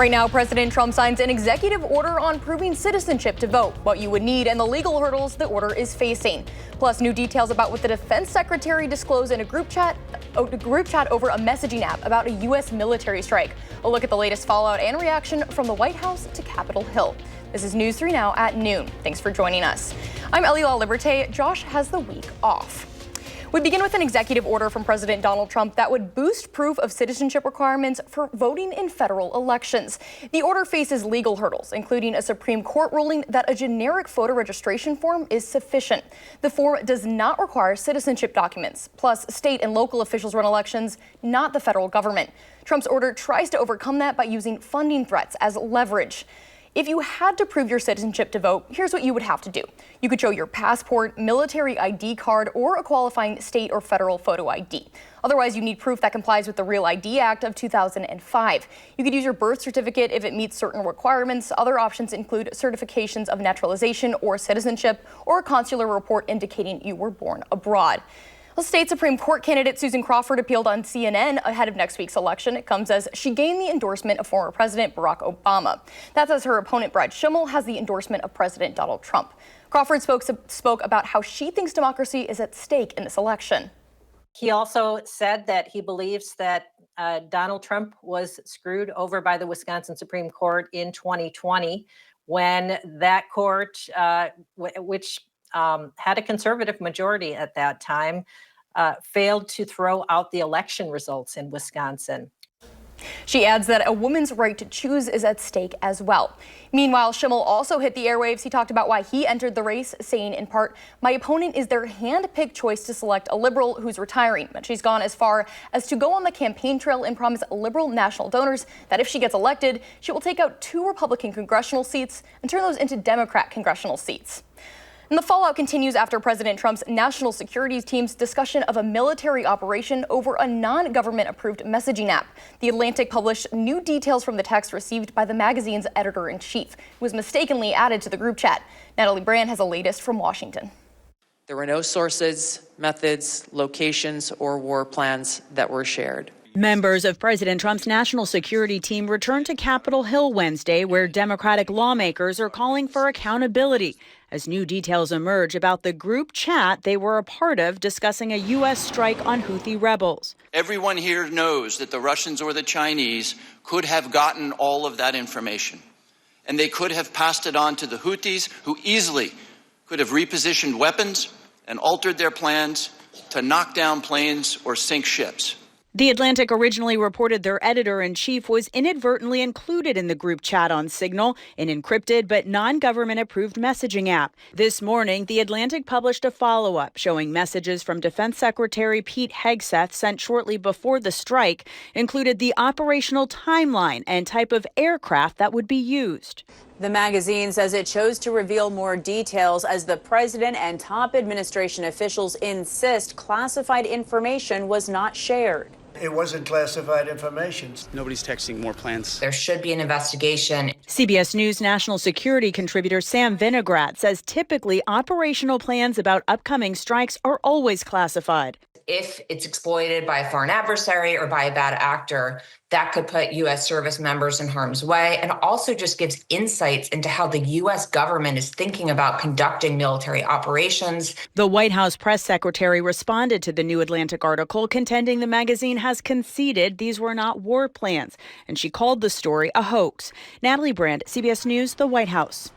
Right now, President Trump signs an executive order on proving citizenship to vote, what you would need, and the legal hurdles the order is facing. Plus, new details about what the defense secretary disclosed in a group chat over a messaging app about a U.S. military strike. A look at the latest fallout and reaction from the White House to Capitol Hill. This is News 3 Now at noon. Thanks for joining us. I'm Elila Liberté. Josh has the week off. We begin with an executive order from President Donald Trump that would boost proof of citizenship requirements for voting in federal elections. The order faces legal hurdles, including a Supreme Court ruling that a generic voter registration form is sufficient. The form does not require citizenship documents. Plus, state and local officials run elections, not the federal government. Trump's order tries to overcome that by using funding threats as leverage. If you had to prove your citizenship to vote, here's what you would have to do. You could show your passport, military ID card, or a qualifying state or federal photo ID. Otherwise, you need proof that complies with the Real ID Act of 2005. You could use your birth certificate if it meets certain requirements. Other options include certifications of naturalization or citizenship, or a consular report indicating you were born abroad. Well, State Supreme Court candidate Susan Crawford appealed on CNN ahead of next week's election. It comes as she gained the endorsement of former President Barack Obama. That's as her opponent, Brad Schimmel, has the endorsement of President Donald Trump. Crawford spoke about how she thinks democracy is at stake in this election. He also said that he believes that Donald Trump was screwed over by the Wisconsin Supreme Court in 2020 when that court, which had a conservative majority at that time, failed to throw out the election results in Wisconsin. She adds that a woman's right to choose is at stake as well. Meanwhile, Schimmel also hit the airwaves. He talked about why he entered the race, saying in part, "My opponent is their hand-picked choice to select a liberal who's retiring." But she's gone as far as to go on the campaign trail and promise liberal national donors that if she gets elected, she will take out 2 Republican congressional seats and turn those into Democrat congressional seats. And the fallout continues after President Trump's national security team's discussion of a military operation over a non-government approved messaging app. The Atlantic published new details from the text received by the magazine's editor-in-chief, who was mistakenly added to the group chat. Natalie Brand has the latest from Washington. There were no sources, methods, locations, or war plans that were shared. Members of President Trump's national security team returned to Capitol Hill Wednesday, where Democratic lawmakers are calling for accountability as new details emerge about the group chat they were a part of discussing a U.S. strike on Houthi rebels. Everyone here knows that the Russians or the Chinese could have gotten all of that information, and they could have passed it on to the Houthis, who easily could have repositioned weapons and altered their plans to knock down planes or sink ships. The Atlantic originally reported their editor-in-chief was inadvertently included in the group chat on Signal, an encrypted but non-government approved messaging app. This morning, The Atlantic published a follow-up showing messages from Defense Secretary Pete Hegseth sent shortly before the strike included the operational timeline and type of aircraft that would be used. The magazine says it chose to reveal more details as the president and top administration officials insist classified information was not shared. It wasn't classified information. Nobody's texting more plans. There should be an investigation. CBS News national security contributor Sam Vinograt says typically operational plans about upcoming strikes are always classified. If it's exploited by a foreign adversary or by a bad actor, that could put U.S. service members in harm's way, and also just gives insights into how the U.S. government is thinking about conducting military operations. The White House press secretary responded to the New Atlantic article, contending the magazine has conceded these were not war plans, and she called the story a hoax. Natalie Brand, CBS News, the White House.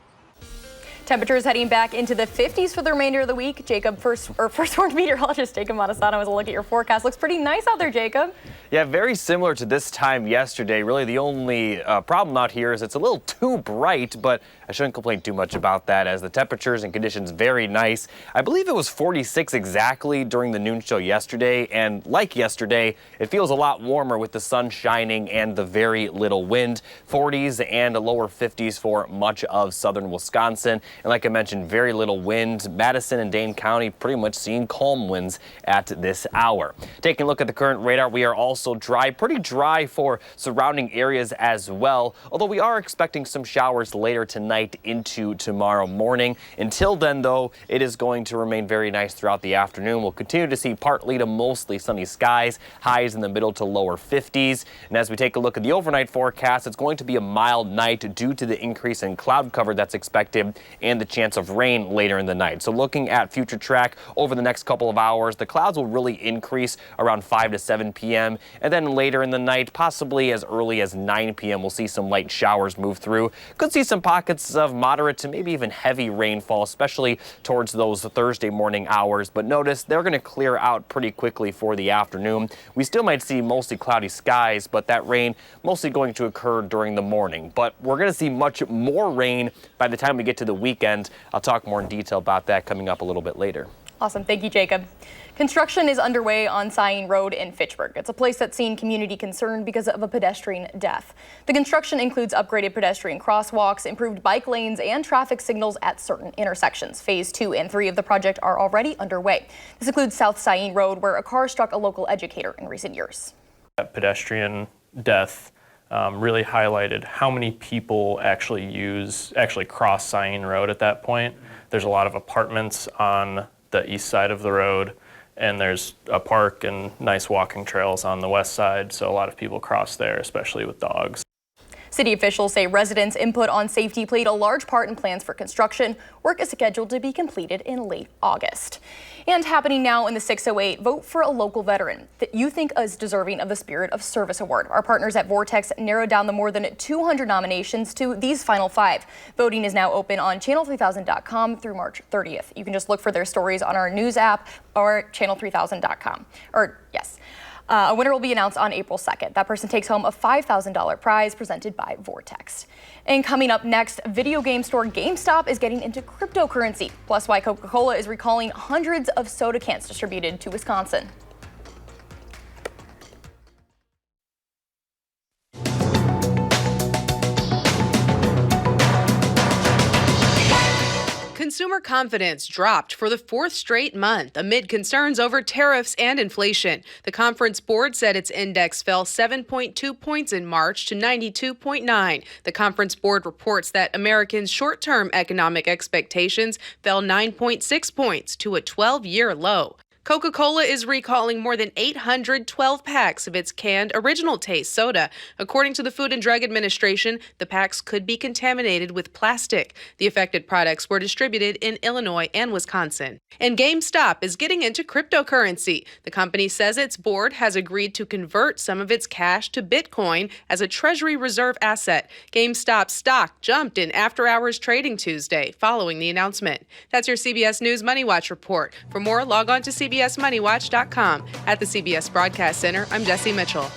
Temperatures heading back into the 50s for the remainder of the week. Jacob, first warned meteorologist Jacob Madison has a look at your forecast. Looks pretty nice out there, Jacob. Yeah, very similar to this time yesterday. Really, the only problem out here is it's a little too bright, but I shouldn't complain too much about that as the temperatures and conditions very nice. I believe it was 46 exactly during the noon show yesterday, and like yesterday, it feels a lot warmer with the sun shining and the very little wind. 40s and lower 50s for much of southern Wisconsin. And like I mentioned, very little wind. Madison and Dane County pretty much seeing calm winds at this hour. Taking a look at the current radar, we are also dry, pretty dry for surrounding areas as well, although we are expecting some showers later tonight into tomorrow morning. Until then, though, it is going to remain very nice throughout the afternoon. We'll continue to see partly to mostly sunny skies, highs in the middle to lower 50s. And as we take a look at the overnight forecast, it's going to be a mild night due to the increase in cloud cover that's expected and the chance of rain later in the night. So looking at future track over the next couple of hours, the clouds will really increase around 5 to 7 p.m. And then later in the night, possibly as early as 9 p.m., we'll see some light showers move through. Could see some pockets of moderate to maybe even heavy rainfall, especially towards those Thursday morning hours. But notice they're going to clear out pretty quickly for the afternoon. We still might see mostly cloudy skies, but that rain mostly going to occur during the morning. But we're going to see much more rain by the time we get to the weekend. I'll talk more in detail about that coming up a little bit later. Awesome. Thank you, Jacob. Construction is underway on Sain Road in Fitchburg. It's a place that's seen community concern because of a pedestrian death. The construction includes upgraded pedestrian crosswalks, improved bike lanes, and traffic signals at certain intersections. Phase 2 and 3 of the project are already underway. This includes South Sain Road, where a car struck a local educator in recent years. That pedestrian death really highlighted how many people actually cross Sain Road at that point. There's a lot of apartments on the east side of the road, and there's a park and nice walking trails on the west side, so a lot of people cross there, especially with dogs. City officials say residents' input on safety played a large part in plans for construction. Work is scheduled to be completed in late August. And happening now in the 608, vote for a local veteran that you think is deserving of the Spirit of Service Award. Our partners at Vortex narrowed down the more than 200 nominations to these final 5. Voting is now open on channel3000.com through March 30th. You can just look for their stories on our news app or channel3000.com. A winner will be announced on April 2nd. That person takes home a $5,000 prize presented by Vortex. And coming up next, video game store GameStop is getting into cryptocurrency, plus why Coca-Cola is recalling hundreds of soda cans distributed to Wisconsin. Consumer confidence dropped for the 4th straight month amid concerns over tariffs and inflation. The conference board said its index fell 7.2 points in March to 92.9. The conference board reports that Americans' short-term economic expectations fell 9.6 points to a 12-year low. Coca-Cola is recalling more than 812 packs of its canned Original Taste soda. According to the Food and Drug Administration, the packs could be contaminated with plastic. The affected products were distributed in Illinois and Wisconsin. And GameStop is getting into cryptocurrency. The company says its board has agreed to convert some of its cash to Bitcoin as a Treasury reserve asset. GameStop stock jumped in after-hours trading Tuesday following the announcement. That's your CBS News Money Watch report. For more, log on to CBSMoneyWatch.com. At the CBS Broadcast Center, I'm Jesse Mitchell.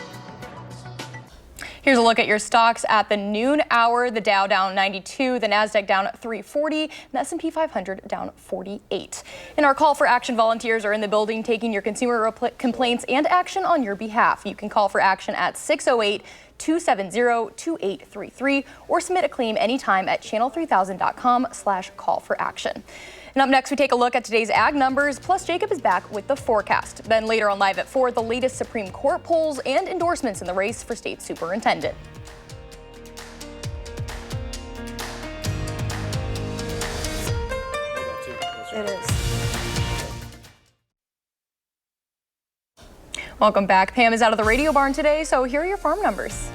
Here's a look at your stocks at the noon hour. The Dow down 92, the Nasdaq down 340, and the S&P 500 down 48. And our call for action volunteers are in the building taking your consumer complaints and action on your behalf. You can call for action at 608-270-2833 or submit a claim anytime at channel3000.com/call for action. And up next, we take a look at today's ag numbers, plus Jacob is back with the forecast. Then later on Live at 4, the latest Supreme Court polls and endorsements in the race for state superintendent. It is. Welcome back. Pam is out of the radio barn today, so here are your farm numbers.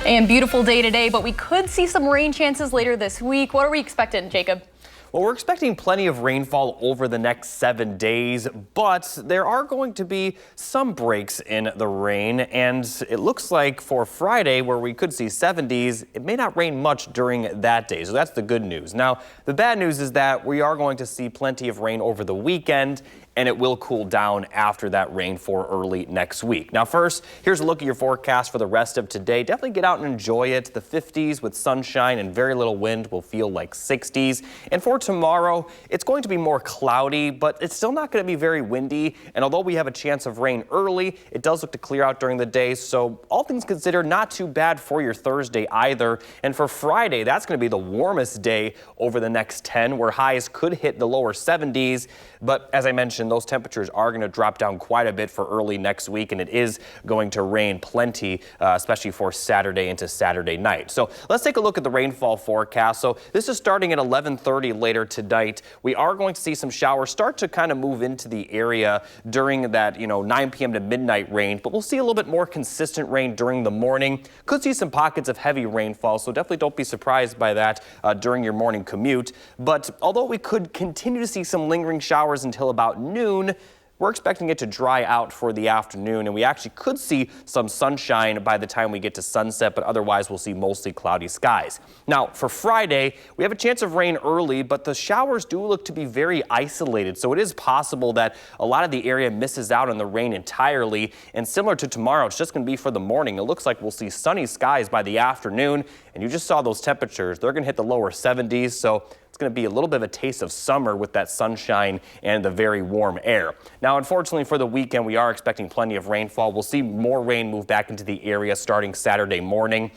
And beautiful day today, but we could see some rain chances later this week. What are we expecting, Jacob? Well, we're expecting plenty of rainfall over the next 7 days, but there are going to be some breaks in the rain, and it looks like for Friday, where we could see 70s, it may not rain much during that day, so that's the good news. Now, the bad news is that we are going to see plenty of rain over the weekend, and it will cool down after that rain for early next week. Now first, here's a look at your forecast for the rest of today. Definitely get out and enjoy it. The 50s with sunshine and very little wind will feel like 60s. And for tomorrow, it's going to be more cloudy, but it's still not going to be very windy. And although we have a chance of rain early, it does look to clear out during the day. So all things considered, not too bad for your Thursday either. And for Friday, that's going to be the warmest day over the next 10, where highs could hit the lower 70s. But as I mentioned, those temperatures are going to drop down quite a bit for early next week, and it is going to rain plenty, especially for Saturday into Saturday night. So let's take a look at the rainfall forecast. So this is starting at 11:30 later tonight. We are going to see some showers start to kind of move into the area during that 9 p.m. to midnight range, but we'll see a little bit more consistent rain during the morning. Could see some pockets of heavy rainfall, so definitely don't be surprised by that during your morning commute. But although we could continue to see some lingering showers until about noon, we're expecting it to dry out for the afternoon, and we actually could see some sunshine by the time we get to sunset, but otherwise we'll see mostly cloudy skies. Now, for Friday, we have a chance of rain early, but the showers do look to be very isolated, so it is possible that a lot of the area misses out on the rain entirely, and similar to tomorrow, it's just going to be for the morning. It looks like we'll see sunny skies by the afternoon, and you just saw those temperatures. They're going to hit the lower 70s, so it's going to be a little bit of a taste of summer with that sunshine and the very warm air. Now, unfortunately for the weekend, we are expecting plenty of rainfall. We'll see more rain move back into the area starting Saturday morning.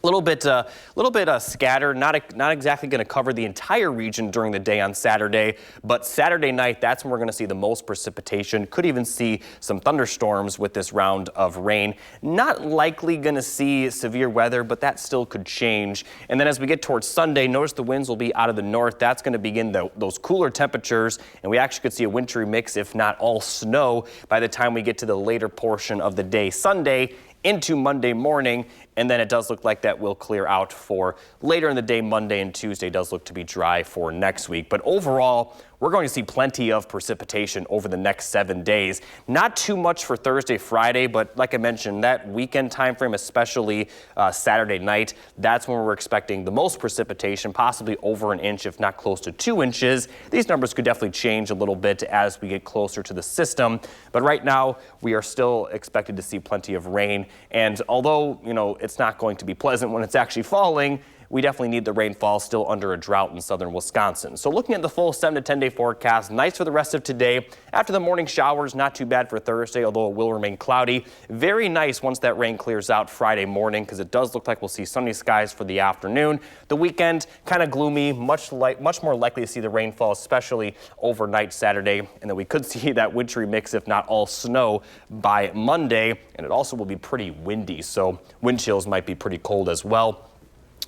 A little bit scattered, not exactly going to cover the entire region during the day on Saturday, but Saturday night, that's when we're going to see the most precipitation. Could even see some thunderstorms with this round of rain. Not likely going to see severe weather, but that still could change. And then as we get towards Sunday, notice the winds will be out of the north. That's going to begin those cooler temperatures, and we actually could see a wintry mix, if not all snow, by the time we get to the later portion of the day Sunday into Monday morning, and then it does look like that will clear out for later in the day. Monday and Tuesday does look to be dry for next week. But overall, we're going to see plenty of precipitation over the next 7 days. Not too much for Thursday, Friday, but like I mentioned, that weekend time frame, especially Saturday night, that's when we're expecting the most precipitation, possibly over an inch, if not close to 2 inches. These numbers could definitely change a little bit as we get closer to the system. But right now, we are still expected to see plenty of rain. And although, it's not going to be pleasant when it's actually falling, we definitely need the rainfall, still under a drought in southern Wisconsin. So looking at the full 7 to 10 day forecast, nice for the rest of today. After the morning showers, not too bad for Thursday, although it will remain cloudy. Very nice once that rain clears out Friday morning, because it does look like we'll see sunny skies for the afternoon. The weekend, kind of gloomy, much more likely to see the rainfall, especially overnight Saturday. And then we could see that wintry mix, if not all snow, by Monday. And it also will be pretty windy, so wind chills might be pretty cold as well.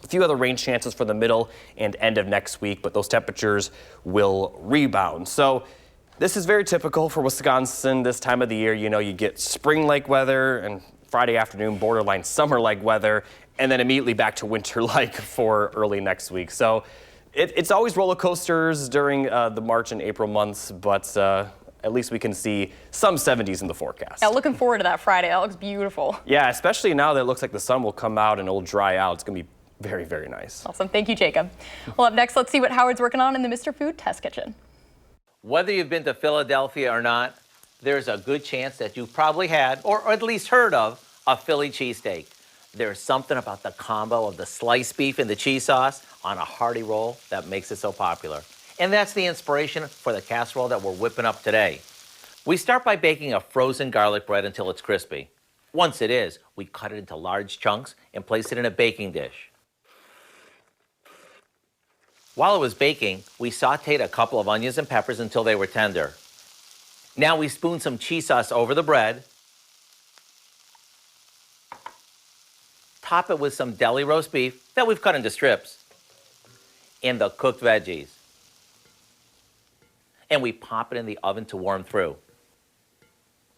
A few other rain chances for the middle and end of next week, but those temperatures will rebound. So this is very typical for Wisconsin this time of the year. You get spring-like weather and Friday afternoon borderline summer-like weather, and then immediately back to winter-like for early next week. So it's always roller coasters during the March and April months, but at least we can see some 70s in the forecast. Yeah, looking forward to that Friday. That looks beautiful. Yeah, especially now that it looks like the sun will come out and it'll dry out. It's going to be very, very nice. Awesome. Thank you, Jacob. Well, up next, let's see what Howard's working on in the Mr. Food Test Kitchen. Whether you've been to Philadelphia or not, there's a good chance that you've probably had, or at least heard of, a Philly cheesesteak. There's something about the combo of the sliced beef and the cheese sauce on a hearty roll that makes it so popular. And that's the inspiration for the casserole that we're whipping up today. We start by baking a frozen garlic bread until it's crispy. Once it is, we cut it into large chunks and place it in a baking dish. While it was baking, we sauteed a couple of onions and peppers until they were tender. Now we spoon some cheese sauce over the bread, top it with some deli roast beef that we've cut into strips, and the cooked veggies. And we pop it in the oven to warm through.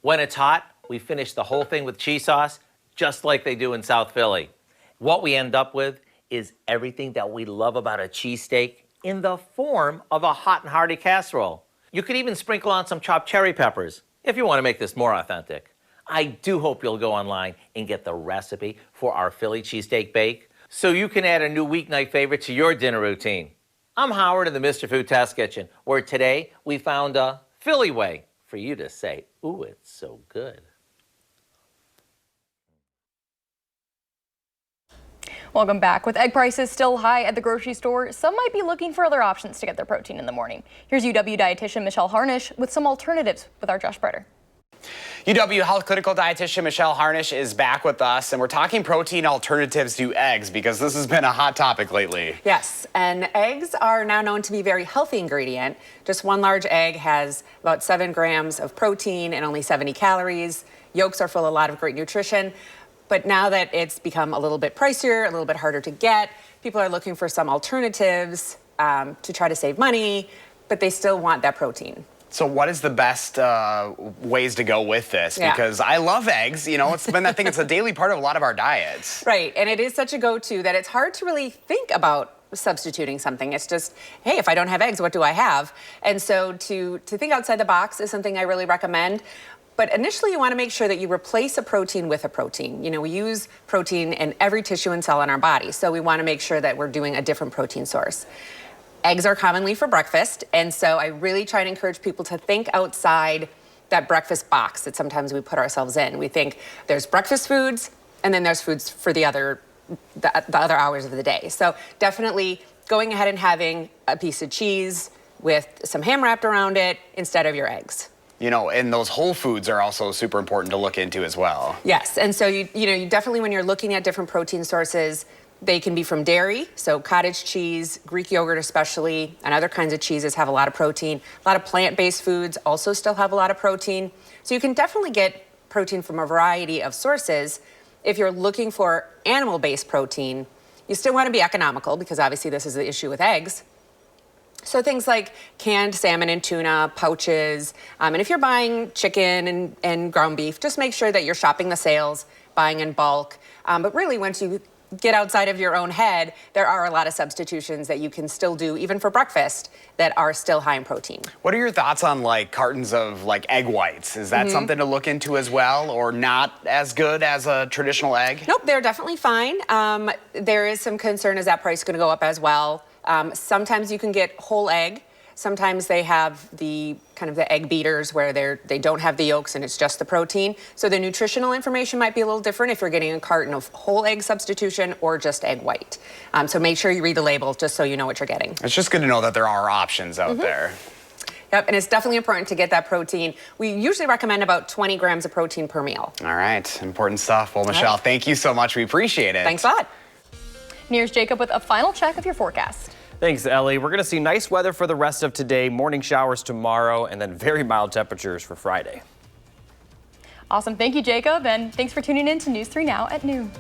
When it's hot, we finish the whole thing with cheese sauce, just like they do in South Philly. What we end up with is everything that we love about a cheesesteak in the form of a hot and hearty casserole. You could even sprinkle on some chopped cherry peppers if you want to make this more authentic. I do hope you'll go online and get the recipe for our Philly cheesesteak bake so you can add a new weeknight favorite to your dinner routine. I'm Howard in the Mr. Food Test Kitchen, where today we found a Philly way for you to say, ooh, it's so good. Welcome back. With egg prices still high at the grocery store, some might be looking for other options to get their protein in the morning. Here's UW dietitian Michelle Harnish with some alternatives with our Josh Breder. UW Health Clinical Dietitian Michelle Harnish is back with us, and we're talking protein alternatives to eggs because this has been a hot topic lately. Yes, and eggs are now known to be a very healthy ingredient. Just one large egg has about 7 grams of protein and only 70 calories. Yolks are full of a lot of great nutrition. But now that it's become a little bit pricier, a little bit harder to get, people are looking for some alternatives to try to save money, but they still want that protein. So what is the best ways to go with this? Yeah. Because I love eggs, you know, it's been, I think it's a daily part of a lot of our diets. Right, and it is such a go-to that it's hard to really think about substituting something. It's just, hey, if I don't have eggs, what do I have? And so to think outside the box is something I really recommend. But initially, you want to make sure that you replace a protein with a protein. You know, we use protein in every tissue and cell in our body, so we want to make sure that we're doing a different protein source. Eggs are commonly for breakfast, and so I really try to encourage people to think outside that breakfast box that sometimes we put ourselves in. We think there's breakfast foods, and then there's foods for the other hours of the day. So definitely going ahead and having a piece of cheese with some ham wrapped around it instead of your eggs. You know, and those whole foods are also super important to look into as well. Yes, and so you definitely, when you're looking at different protein sources, they can be from dairy, so cottage cheese, Greek yogurt especially, and other kinds of cheeses have a lot of protein. A lot of plant-based foods also still have a lot of protein. So you can definitely get protein from a variety of sources. If you're looking for animal-based protein, you still want to be economical because obviously this is the issue with eggs. So things like canned salmon and tuna, pouches, and if you're buying chicken and ground beef, just make sure that you're shopping the sales, buying in bulk. But really, once you get outside of your own head, there are a lot of substitutions that you can still do, even for breakfast, that are still high in protein. What are your thoughts on like cartons of like egg whites? Is that something to look into as well, or not as good as a traditional egg? Nope, they're definitely fine. There is some concern, is that price going to go up as well? Sometimes you can get whole egg. Sometimes they have the kind of the egg beaters where they don't have the yolks and it's just the protein. So the nutritional information might be a little different if you're getting a carton of whole egg substitution or just egg white. So make sure you read the label just so you know what you're getting. It's just good to know that there are options out there. Yep, and it's definitely important to get that protein. We usually recommend about 20 grams of protein per meal. All right, important stuff. Well, Michelle, thank you so much. We appreciate it. Thanks a lot. Here's Jacob with a final check of your forecast. Thanks, Ellie. We're going to see nice weather for the rest of today, morning showers tomorrow, and then very mild temperatures for Friday. Awesome. Thank you, Jacob, and thanks for tuning in to News 3 Now at noon.